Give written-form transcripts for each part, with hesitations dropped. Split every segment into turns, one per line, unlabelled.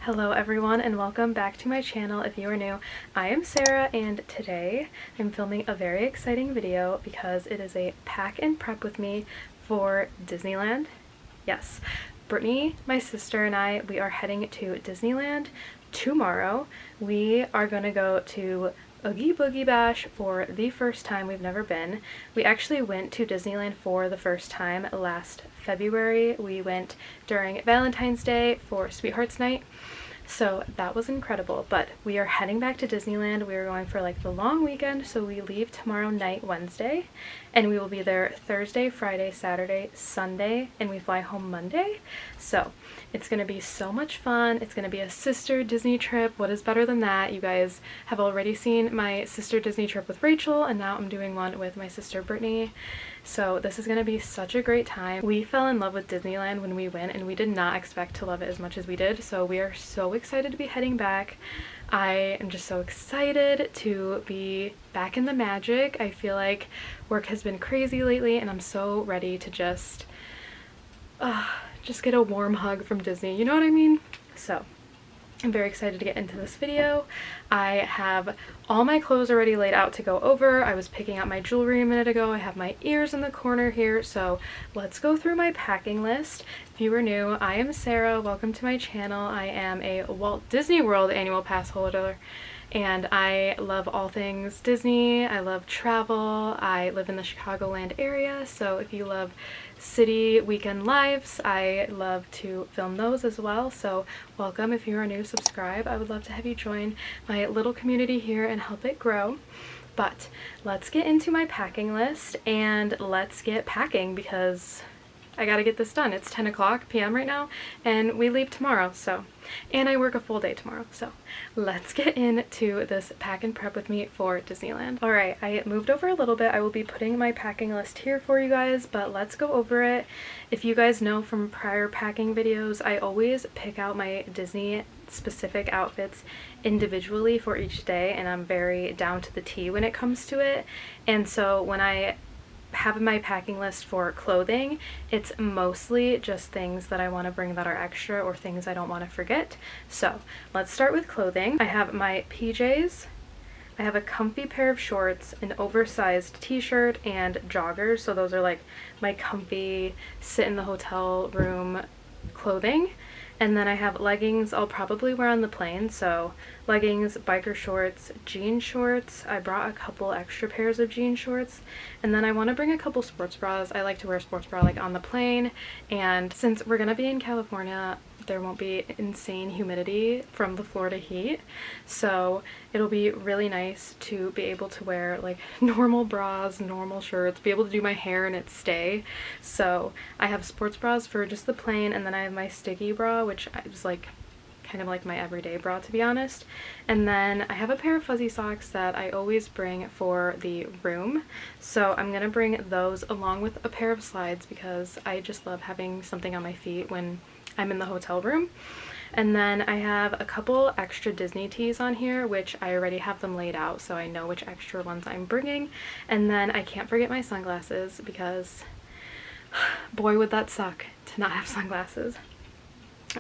Hello everyone and welcome back to my channel. If you are new, I am Sarah and today I'm filming a very exciting video because it is a pack and prep with me for Disneyland. Yes, Brittany, my sister, and I, we are heading to Disneyland tomorrow. We are going to go to Oogie Boogie Bash for the first time. We've never been. We actually went to Disneyland for the first time last February. We went during Valentine's Day for Sweethearts Night. So that was incredible, but we are heading back to Disneyland. We are going for like the long weekend, so we leave tomorrow night, Wednesday, and we will be there Thursday, Friday, Saturday, Sunday, and we fly home Monday. So it's going to be so much fun. It's going to be a sister Disney trip. What is better than that? You guys have already seen my sister Disney trip with Rachel, and now I'm doing one with my sister Brittany. So this is going to be such a great time. We fell in love with Disneyland when we went, and we did not expect to love it as much as we did. So we are so excited to be heading back. I am just so excited to be back in the magic. I feel like work has been crazy lately, and I'm so ready to just get a warm hug from Disney. You know what I mean? So I'm very excited to get into this video. I have all my clothes already laid out to go over. I was picking out my jewelry a minute ago. I have my ears in the corner here. So let's go through my packing list. If you are new, I am Sarah. Welcome to my channel. I am a Walt Disney World annual pass holder, and I love all things Disney. I love travel. I live in the Chicagoland area, so if you love city weekend lives, I love to film those as well. So welcome. If you are new, subscribe. I would love to have you join my little community here and help it grow. But let's get into my packing list and let's get packing because I gotta get this done. It's 10 o'clock p.m. right now and we leave tomorrow, and I work a full day tomorrow, so let's get into this pack and prep with me for Disneyland. Alright, I moved over a little bit. I will be putting my packing list here for you guys, but let's go over it. If you guys know from prior packing videos, I always pick out my Disney specific outfits individually for each day, and I'm very down to the T when it comes to it. And so when I have my packing list for clothing, it's mostly just things that I want to bring that are extra or things I don't want to forget. So let's start with clothing. I have my PJs, I have a comfy pair of shorts, an oversized t-shirt, and joggers. So those are like my comfy sit in the hotel room clothing. And then I have leggings I'll probably wear on the plane, so leggings, biker shorts, jean shorts. I brought a couple extra pairs of jean shorts, and then I want to bring a couple sports bras. I like to wear a sports bra like on the plane, and since we're gonna be in California, there won't be insane humidity from the Florida heat, so it'll be really nice to be able to wear like normal bras, normal shirts, be able to do my hair and it stay. So I have sports bras for just the plane, and then I have my sticky bra, which is like kind of like my everyday bra, to be honest. And then I have a pair of fuzzy socks that I always bring for the room, so I'm gonna bring those along with a pair of slides because I just love having something on my feet when I'm in the hotel room. And then I have a couple extra Disney tees on here, which I already have them laid out, so I know which extra ones I'm bringing. And then I can't forget my sunglasses because boy would that suck to not have sunglasses.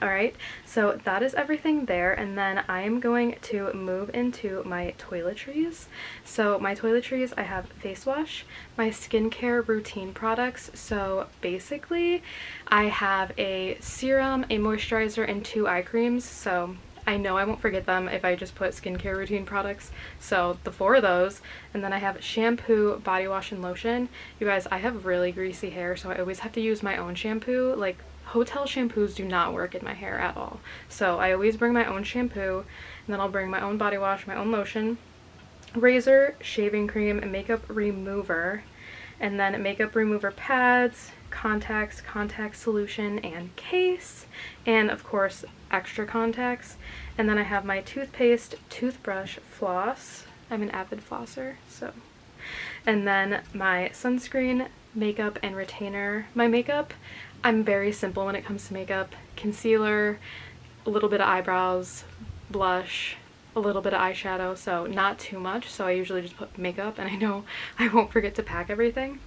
Alright, so that is everything there, and then I am going to move into my toiletries. So my toiletries, I have face wash, my skincare routine products. So basically I have a serum, a moisturizer, and 2 eye creams. So I know I won't forget them if I just put skincare routine products, so the 4 of those. And then I have shampoo, body wash, and lotion. You guys, I have really greasy hair, so I always have to use my own shampoo. Like, hotel shampoos do not work in my hair at all, so I always bring my own shampoo, and then I'll bring my own body wash, my own lotion, razor, shaving cream, and makeup remover, and then makeup remover pads, contacts, contact solution, and case, and of course extra contacts. And then I have my toothpaste, toothbrush, floss. I'm an avid flosser, so. And then my sunscreen, makeup, and retainer. My makeup, I'm very simple when it comes to makeup. Concealer, a little bit of eyebrows, blush, a little bit of eyeshadow, so not too much. So I usually just put makeup, and I know I won't forget to pack everything.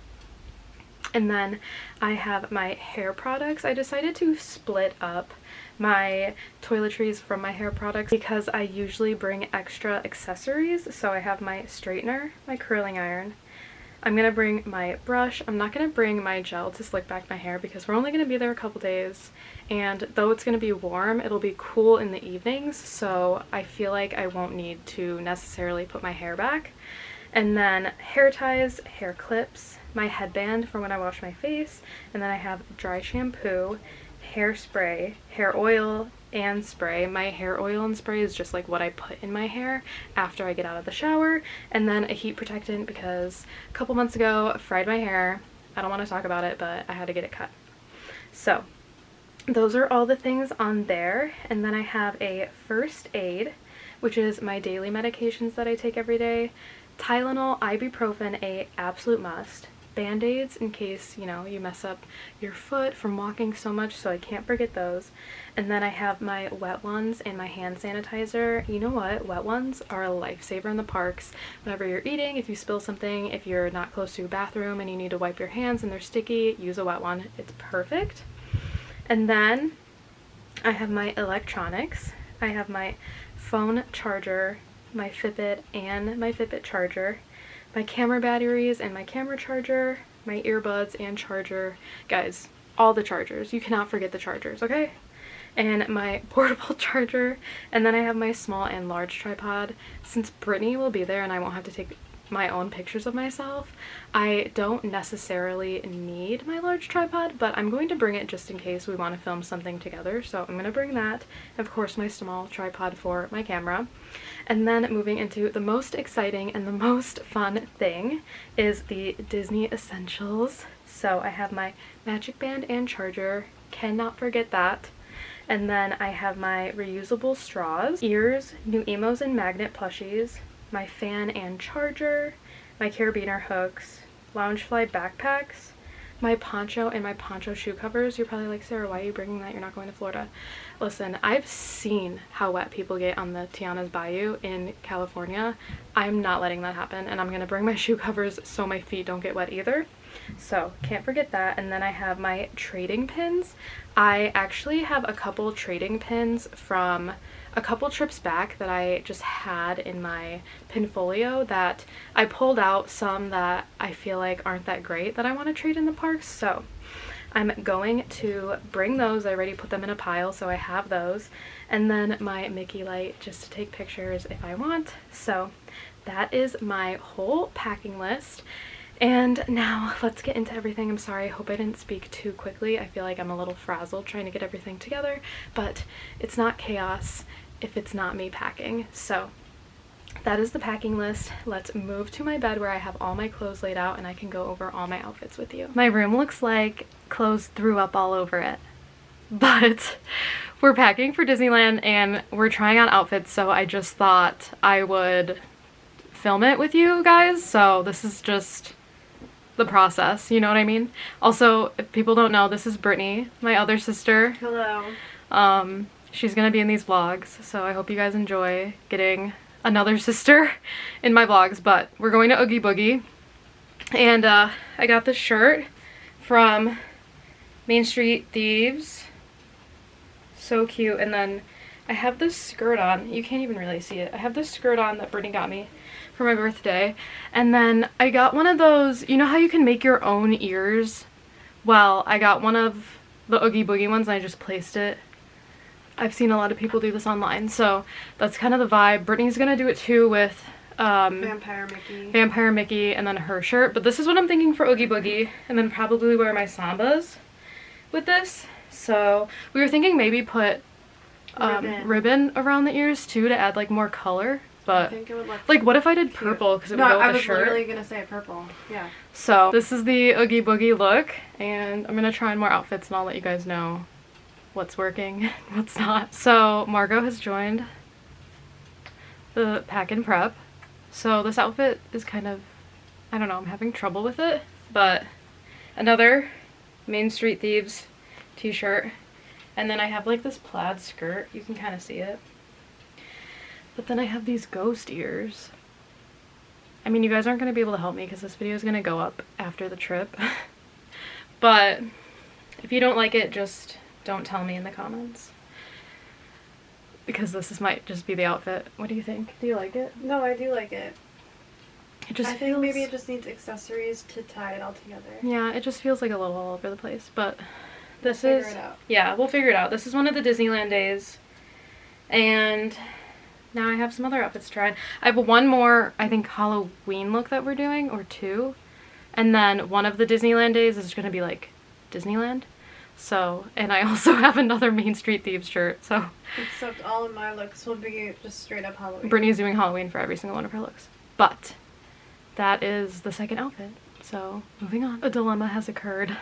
And then I have my hair products. I decided to split up my toiletries from my hair products because I usually bring extra accessories. So I have my straightener, my curling iron. I'm gonna bring my brush. I'm not gonna bring my gel to slick back my hair because we're only gonna be there a couple days, and though it's gonna be warm, it'll be cool in the evenings, so I feel like I won't need to necessarily put my hair back. And then hair ties, hair clips, my headband for when I wash my face, and then I have dry shampoo, hairspray, hair oil, and spray. My hair oil and spray is just like what I put in my hair after I get out of the shower, and then a heat protectant because a couple months ago I fried my hair. I don't want to talk about it, but I had to get it cut. So those are all the things on there. And then I have a first aid, which is my daily medications that I take every day. Tylenol, ibuprofen, a absolute must. Band-aids in case, you know, you mess up your foot from walking so much, so I can't forget those. And then I have my wet ones and my hand sanitizer. You know what? Wet ones are a lifesaver in the parks. Whenever you're eating, if you spill something, if you're not close to a bathroom and you need to wipe your hands and they're sticky, use a wet one. It's perfect. And then I have my electronics. I have my phone charger, my Fitbit and my Fitbit charger, my camera batteries and my camera charger, my earbuds and charger. Guys, all the chargers. You cannot forget the chargers, okay? And my portable charger. And then I have my small and large tripod. Since Brittany will be there and I won't have to take my own pictures of myself, I don't necessarily need my large tripod, but I'm going to bring it just in case we want to film something together. So I'm going to bring that. And of course my small tripod for my camera. And then moving into the most exciting and the most fun thing is the Disney essentials. So I have my magic band and charger, cannot forget that. And then I have my reusable straws, ears, new emos and magnet plushies, my fan and charger, my carabiner hooks, Loungefly backpacks, my poncho and my poncho shoe covers. You're probably like, Sarah, why are you bringing that? You're not going to Florida. Listen, I've seen how wet people get on the Tiana's Bayou in California. I'm not letting that happen, and I'm going to bring my shoe covers so my feet don't get wet either. So can't forget that. And then I have my trading pins. I actually have a couple trading pins from a couple trips back that I just had in my pinfolio that I pulled out some that I feel like aren't that great that I want to trade in the parks. So I'm going to bring those. I already put them in a pile, so I have those. And then my Mickey light just to take pictures if I want. So that is my whole packing list. And now let's get into everything. I'm sorry, I hope I didn't speak too quickly. I feel like I'm a little frazzled trying to get everything together, but it's not chaos if it's not me packing. So that is the packing list. Let's move to my bed where I have all my clothes laid out and I can go over all my outfits with you. My room looks like clothes threw up all over it, but we're packing for Disneyland and we're trying on outfits, so I just thought I would film it with you guys. So this is just the process, you know what I mean? Also, if people don't know, this is Brittany, my other sister.
Hello.
She's gonna be in these vlogs, so I hope you guys enjoy getting another sister in my vlogs. But we're going to Oogie Boogie, and I got this shirt from Main Street Thieves. So cute. And then I have this skirt on. You can't even really see it. I have this skirt on that Brittany got me for my birthday. And then I got one of those, you know how you can make your own ears? Well, I got one of the Oogie Boogie ones and I just placed it. I've seen a lot of people do this online, so that's kind of the vibe. Brittany's gonna do it too with Vampire Mickey and then her shirt. But this is what I'm thinking for Oogie Boogie, and then probably wear my Sambas with this. So we were thinking maybe put ribbon around the ears too to add like more color. But I think it would look like, what if I did purple because it would go with the shirt?
I was literally gonna say purple. Yeah.
So this is the Oogie Boogie look, and I'm gonna try on more outfits and I'll let you guys know what's working, what's not. So Margot has joined the pack and prep. So this outfit is kind of, I don't know, I'm having trouble with it, but another Main Street Thieves t-shirt. And then I have like this plaid skirt, you can kind of see it. But then I have these ghost ears. I mean, you guys aren't going to be able to help me because this video is going to go up after the trip. But if you don't like it, just don't tell me in the comments. because might just be the outfit. What do you think? Do you like it?
No, I do like it.
It just
I think maybe it just needs accessories to tie it all together.
Yeah, it just feels like a little all over the place, but this
We'll
is...
figure it out.
Yeah, we'll figure it out. This is one of the Disneyland days, and now I have some other outfits to try on. I have one more, I think, Halloween look that we're doing, or two, and then one of the Disneyland days is going to be, like, Disneyland. So, and I also have another Main Street Thieves shirt, so...
Except all of my looks will be just straight up Halloween.
Brittany's doing Halloween for every single one of her looks. But that is the second outfit. So, moving on. A dilemma has occurred.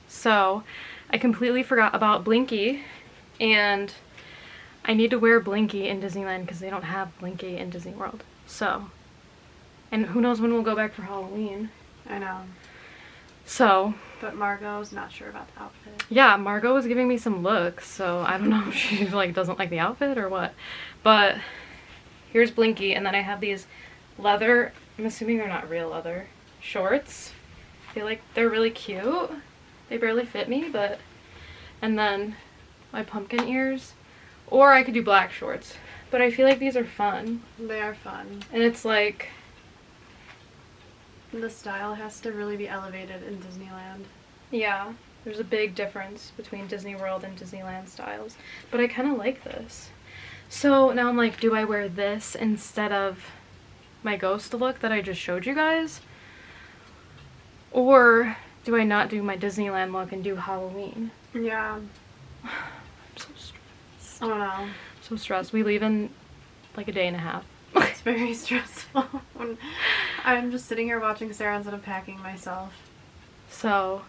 So, I completely forgot about Blinky, and I need to wear Blinky in Disneyland because they don't have Blinky in Disney World. So, and who knows when we'll go back for Halloween.
I know.
So...
But Margot's not sure about the outfit.
Yeah, Margot was giving me some looks, so I don't know if she like doesn't like the outfit or what. But here's Blinky, and then I have these leather, I'm assuming they're not real leather, shorts. I feel like they're really cute. They barely fit me, but... And then my pumpkin ears. Or I could do black shorts. But I feel like these are fun.
They are fun.
And it's like...
The style has to really be elevated in Disneyland.
Yeah, there's a big difference between Disney World and Disneyland styles. But I kind of like this. So now I'm like, do I wear this instead of my ghost look that I just showed you guys? Or do I not do my Disneyland look and do Halloween?
Yeah.
I'm so stressed.
I don't know.
So stressed. We leave in like a day and a half.
It's very stressful. When I'm just sitting here watching Sarah instead of packing myself.
So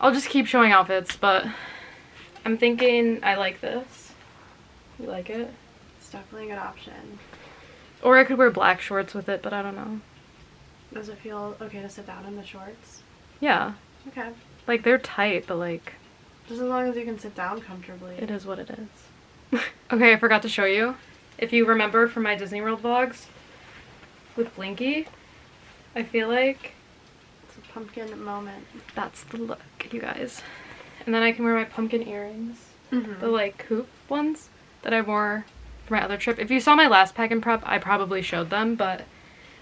I'll just keep showing outfits, but I'm thinking I like this. You like it?
It's definitely a good option.
Or I could wear black shorts with it, but I don't know.
Does it feel okay to sit down in the shorts?
Yeah.
Okay.
Like, they're tight, but like...
Just as long as you can sit down comfortably.
It is what it is. Okay, I forgot to show you. If you remember from my Disney World vlogs with Blinky, I feel like...
It's a pumpkin moment.
That's the look, you guys. And then I can wear my pumpkin earrings.
Mm-hmm.
The, like, hoop ones that I wore for my other trip. If you saw my last pack and prep, I probably showed them, but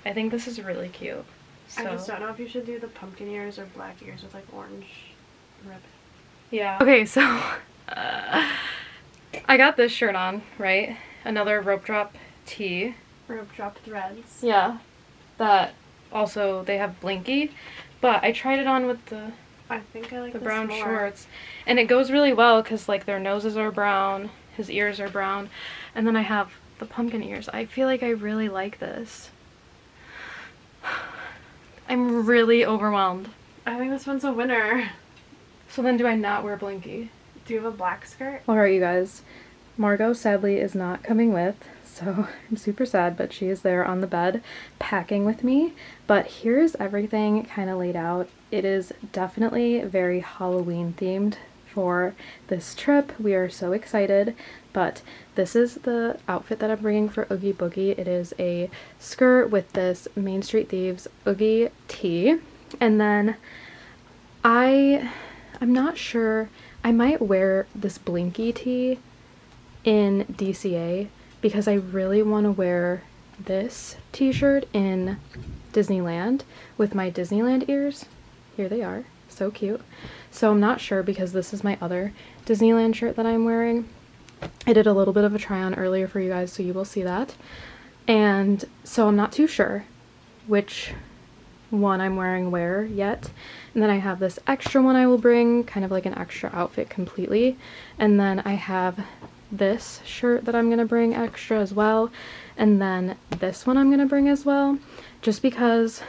I think this is really cute. So.
I just don't know if you should do the pumpkin ears or black ears with, like, orange ribbon.
Yeah. Okay, so I got this shirt on, right? Another rope drop tee.
Rope drop threads.
Yeah. That also, they have Blinky, but I tried it on with the
I think I like
the
this
brown
more.
shorts, and it goes really well because like their noses are brown, his ears are brown, and then I have the pumpkin ears. I feel like I really like this. I'm really overwhelmed.
I think this one's a winner.
So then do I not wear Blinky?
Do you have a black skirt?
Alright, you guys. Margot sadly is not coming with, so I'm super sad, but she is there on the bed packing with me. But here's everything kind of laid out. It is definitely very Halloween themed for this trip. We are so excited, but this is the outfit that I'm bringing for Oogie Boogie. It is a skirt with this Main Street Thieves Oogie tee, and then I'm not sure, I might wear this Blinky tee in DCA because I really want to wear this t-shirt in Disneyland with my Disneyland ears. Here they are, so cute. So I'm not sure because this is my other Disneyland shirt that I'm wearing. I did a little bit of a try on earlier for you guys, so you will see that. And so I'm not too sure which one I'm wearing where yet. And then I have this extra one I will bring, kind of like an extra outfit completely. And then I have this shirt that I'm going to bring extra as well. And then this one I'm going to bring as well, just because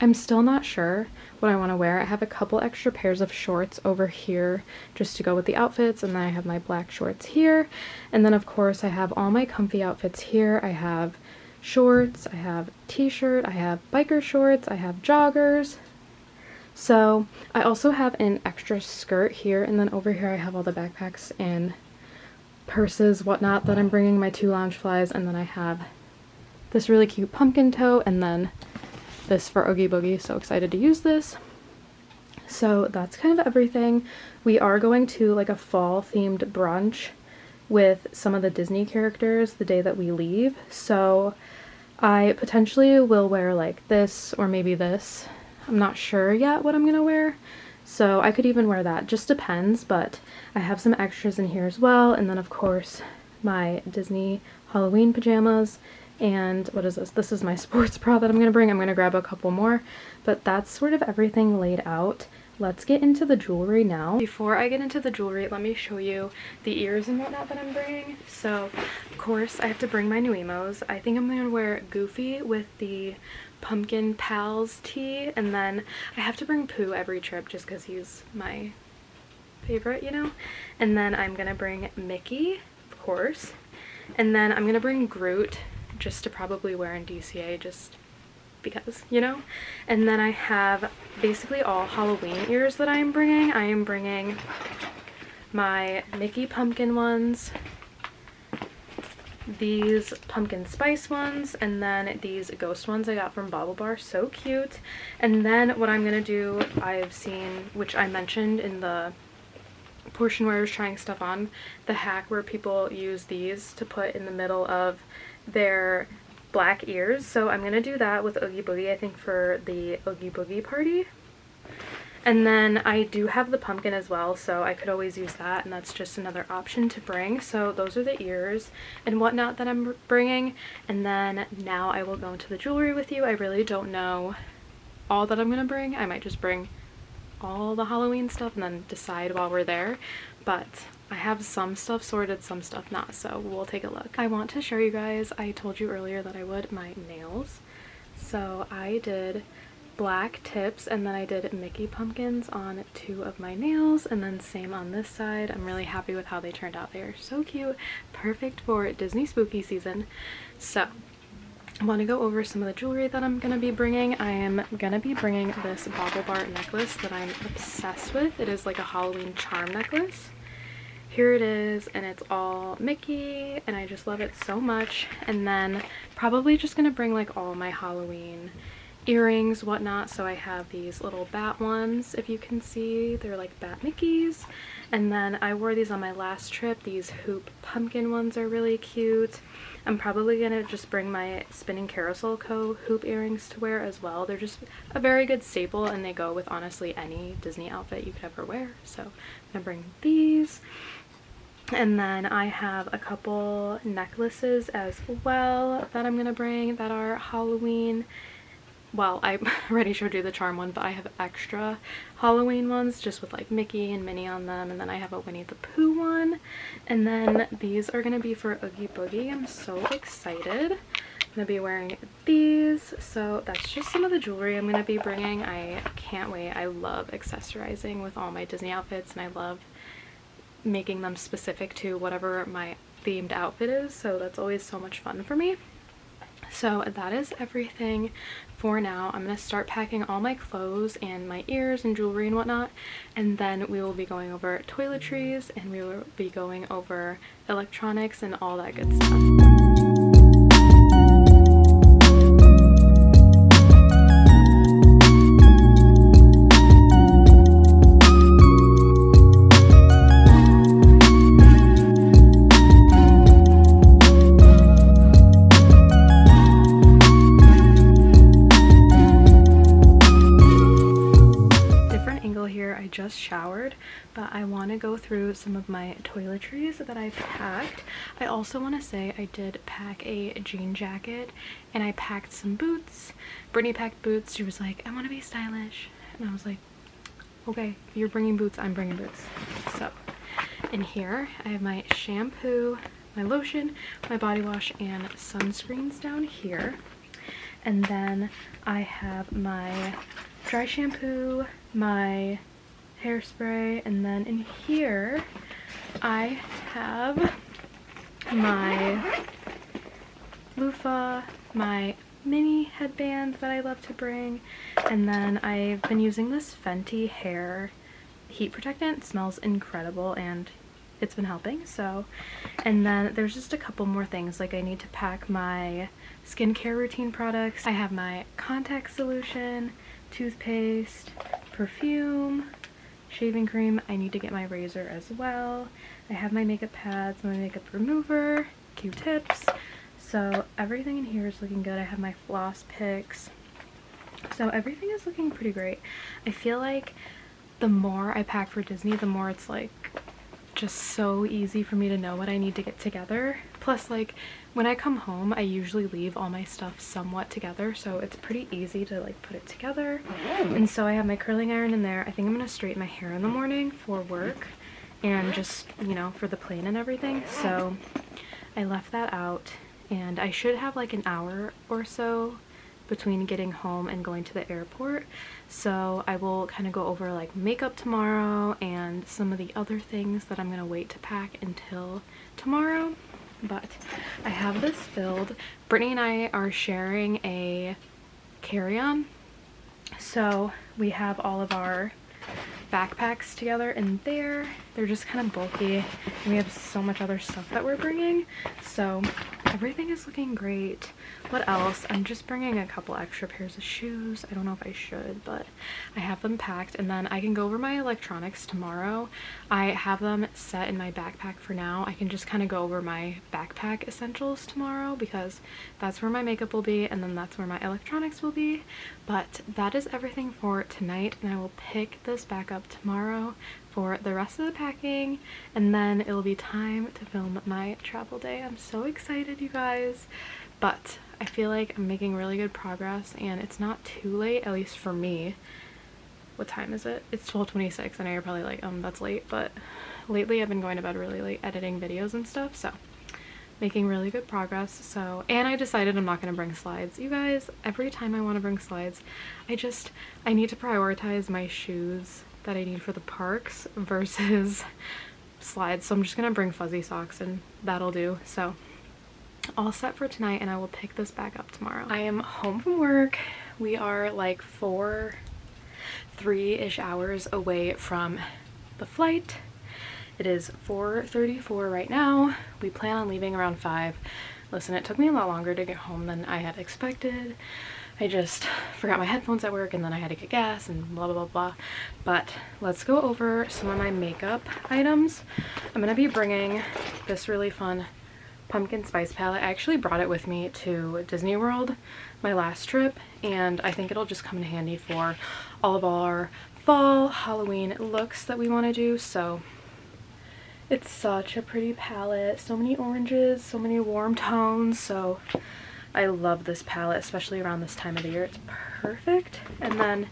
I'm still not sure what I want to wear. I have a couple extra pairs of shorts over here just to go with the outfits, and then I have my black shorts here, and then of course I have all my comfy outfits here. I have shorts, I have t-shirt, I have biker shorts, I have joggers. So I also have an extra skirt here, and then over here I have all the backpacks and purses, whatnot, that I'm bringing, my 2 Loungeflies, and then I have this really cute pumpkin tote, and then this for Oogie Boogie. So excited to use this. So that's kind of everything. We are going to like a fall themed brunch with some of the Disney characters the day that we leave. So I potentially will wear like this or maybe this. I'm not sure yet what I'm gonna wear. So I could even wear that, just depends, but I have some extras in here as well. And then of course my Disney Halloween pajamas. And what is this? This is my sports bra that I'm gonna bring. I'm gonna grab a couple more, but that's sort of everything laid out. Let's get into the jewelry now. Before I get into the jewelry, let me show you the ears and whatnot that I'm bringing. So of course I have to bring my new emos. I think I'm gonna wear Goofy with the Pumpkin Pals tee, and then I have to bring Pooh every trip just because he's my favorite, you know? And then I'm gonna bring Mickey, of course. And then I'm gonna bring Groot just to probably wear in DCA just because, you know? And then I have basically all Halloween ears that I am bringing. I am bringing my Mickey pumpkin ones, these pumpkin spice ones, and then these ghost ones I got from Bobble Bar. So cute. And then what I'm gonna do, I've seen, which I mentioned in the portion where I was trying stuff on, the hack where people use these to put in the middle of their black ears. So I'm gonna do that with Oogie Boogie, I think, for the Oogie Boogie party. And then I do have the pumpkin as well, so I could always use that, and that's just another option to bring. So those are the ears and whatnot that I'm bringing. And then now I will go into the jewelry with you. I really don't know all that I'm gonna bring. I might just bring all the Halloween stuff and then decide while we're there, but I have some stuff sorted, some stuff not, so we'll take a look. I want to show you guys, I told you earlier that I would, my nails. So I did black tips, and then I did Mickey pumpkins on 2 of my nails, and then same on this side. I'm really happy with how they turned out. They are so cute, perfect for Disney spooky season. So I want to go over some of the jewelry that I'm going to be bringing. I am going to be bringing this Bobble Bar necklace that I'm obsessed with. It is like a Halloween charm necklace. Here it is, and it's all Mickey, and I just love it so much. And then probably just going to bring like all my Halloween earrings, whatnot. So I have these little bat ones, if you can see. They're like bat Mickeys. And then I wore these on my last trip. These hoop pumpkin ones are really cute. I'm probably gonna just bring my Spinning Carousel Co. hoop earrings to wear as well. They're just a very good staple, and they go with honestly any Disney outfit you could ever wear. So I'm gonna bring these. And then I have a couple necklaces as well that I'm gonna bring that are Halloween. Well, I already showed you the charm one, but I have extra Halloween ones just with like Mickey and Minnie on them. And then I have a Winnie the Pooh one. And then these are going to be for Oogie Boogie. I'm so excited. I'm going to be wearing these. So that's just some of the jewelry I'm going to be bringing. I can't wait. I love accessorizing with all my Disney outfits, and I love making them specific to whatever my themed outfit is. So that's always so much fun for me. So that is everything for now. I'm going to start packing all my clothes and my ears and jewelry and whatnot, and then we will be going over toiletries, and we will be going over electronics and all that good stuff. Just showered, but I want to go through some of my toiletries that I packed. I also want to say I did pack a jean jacket, and I packed some boots. Brittany packed boots. She was like, I want to be stylish, and I was like, okay, you're bringing boots, I'm bringing boots. So in here I have my shampoo, my lotion, my body wash, and sunscreens down here. And then I have my dry shampoo, my hairspray, and then in here I have my loofah, my mini headband that I love to bring, and then I've been using this Fenty hair heat protectant. It smells incredible and it's been helping. So, and then there's just a couple more things, like I need to pack my skincare routine products. I have my contact solution, toothpaste, perfume, shaving cream. I need to get my razor as well. I have my makeup pads, my makeup remover, Q-tips. So everything in here is looking good. I have my floss picks. So everything is looking pretty great. I feel like the more I pack for Disney, the more it's like just so easy for me to know what I need to get together. Plus, like, when I come home, I usually leave all my stuff somewhat together, so it's pretty easy to like put it together. And so I have my curling iron in there. I think I'm gonna straighten my hair in the morning for work and just, you know, for the plane and everything. So I left that out, and I should have like an hour or so between getting home and going to the airport. So I will kind of go over like makeup tomorrow and some of the other things that I'm gonna wait to pack until tomorrow. But I have this filled. Brittany and I are sharing a carry-on, so we have all of our backpacks together in there. They're just kind of bulky, and we have so much other stuff that we're bringing, so everything is looking great. What else? I'm just bringing a couple extra pairs of shoes. I don't know if I should, but I have them packed, and then I can go over my electronics tomorrow. I have them set in my backpack for now. I can just kind of go over my backpack essentials tomorrow because that's where my makeup will be, and then that's where my electronics will be. But that is everything for tonight, and I will pick this back up tomorrow for the rest of the packing, and then it'll be time to film my travel day. I'm so excited, you guys. But I feel like I'm making really good progress, and it's not too late, at least for me. What time is it? It's 12:26. I know you're probably like, that's late, but lately I've been going to bed really late editing videos and stuff, so making really good progress. So, and I decided I'm not going to bring slides. You guys, every time I want to bring slides, I need to prioritize my shoes that I need for the parks versus slides. So I'm just going to bring fuzzy socks, and that'll do. So all set for tonight, and I will pick this back up tomorrow. I am home from work. We are like 3-ish hours away from the flight. It is 4:34 right now. We plan on leaving around 5. Listen, it took me a lot longer to get home than I had expected. I just forgot my headphones at work, and then I had to get gas and blah blah blah blah. But let's go over some of my makeup items. I'm gonna be bringing this really fun pumpkin spice palette. I actually brought it with me to Disney World my last trip, and I think it'll just come in handy for all of our fall Halloween looks that we want to do. So it's such a pretty palette, so many oranges, so many warm tones. So I love this palette, especially around this time of the year. It's perfect. And then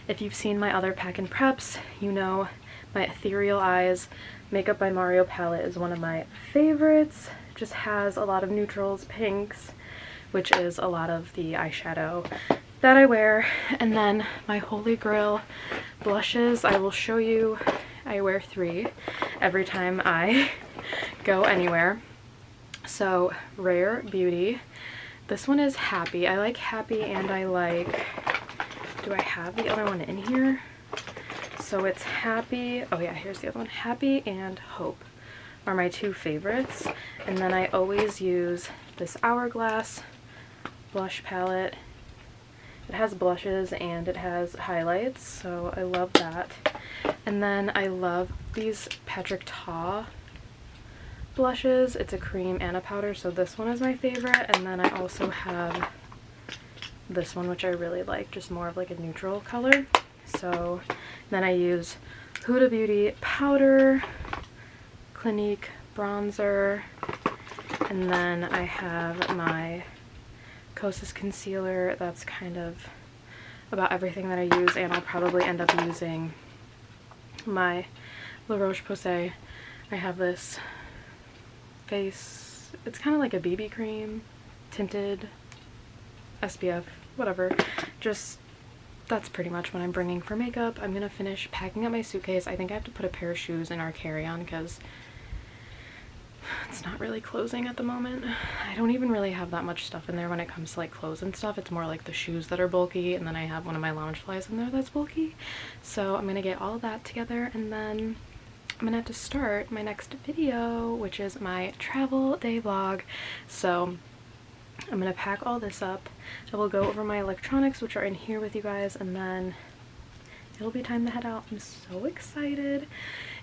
if you've seen my other pack and preps, you know my Ethereal Eyes Makeup by Mario palette is one of my favorites. Just has a lot of neutrals, pinks, which is a lot of the eyeshadow that I wear. And then my holy grail blushes, I will show you. I wear 3 every time I go anywhere. So Rare Beauty, this one is Happy. I like Happy, and I like, do I have the other one in here? So it's Happy, oh yeah, here's the other one. Happy and Hope are my 2 favorites. And then I always use this Hourglass blush palette. It has blushes and it has highlights, so I love that. And then I love these Patrick Ta blushes. It's a cream and a powder, so this one is my favorite. And then I also have this one, which I really like, just more of like a neutral color. So then I use Huda Beauty powder, Clinique bronzer, and then I have my Kosas concealer. That's kind of about everything that I use, and I'll probably end up using my La Roche-Posay. I have this face, it's kind of like a BB cream, tinted, SPF, whatever. Just, that's pretty much what I'm bringing for makeup. I'm gonna finish packing up my suitcase. I think I have to put a pair of shoes in our carry-on because it's not really closing at the moment. I don't even really have that much stuff in there when it comes to like clothes and stuff. It's more like the shoes that are bulky, and then I have one of my Loungeflies in there that's bulky. So I'm gonna get all of that together, and then I'm gonna have to start my next video, which is my travel day vlog. So I'm gonna pack all this up. I will go over my electronics, which are in here with you guys, and then it'll be time to head out. I'm so excited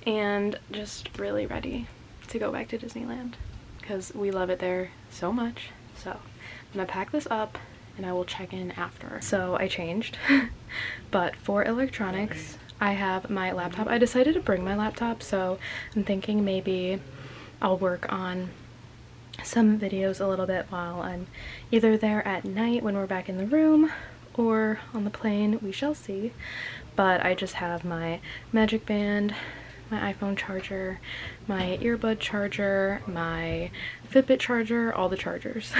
and just really ready to go back to Disneyland because we love it there so much. So I'm gonna pack this up and I will check in after. So I changed, but for electronics, I have my laptop. I decided to bring my laptop, so I'm thinking maybe I'll work on some videos a little bit while I'm either there at night when we're back in the room or on the plane, we shall see. But I just have my Magic Band, my iPhone charger, my earbud charger, my Fitbit charger, all the chargers.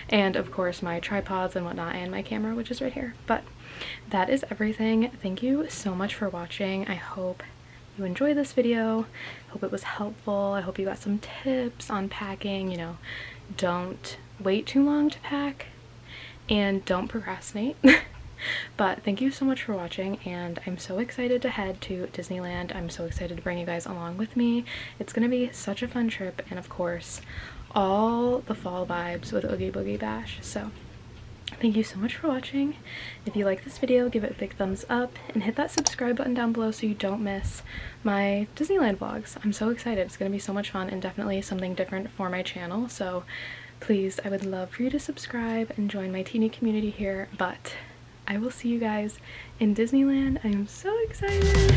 And of course my tripods and whatnot, and my camera, which is right here. But that is everything. Thank you so much for watching. I hope you enjoyed this video. Hope it was helpful. I hope you got some tips on packing. You know, don't wait too long to pack and don't procrastinate. But thank you so much for watching, and I'm so excited to head to Disneyland. I'm so excited to bring you guys along with me. It's gonna be such a fun trip, and of course all the fall vibes with Oogie Boogie Bash. So thank you so much for watching. If you like this video, give it a big thumbs up and hit that subscribe button down below so you don't miss my Disneyland vlogs. I'm so excited. It's gonna be so much fun and definitely something different for my channel. So please, I would love for you to subscribe and join my teeny community here. But I will see you guys in Disneyland. I am so excited.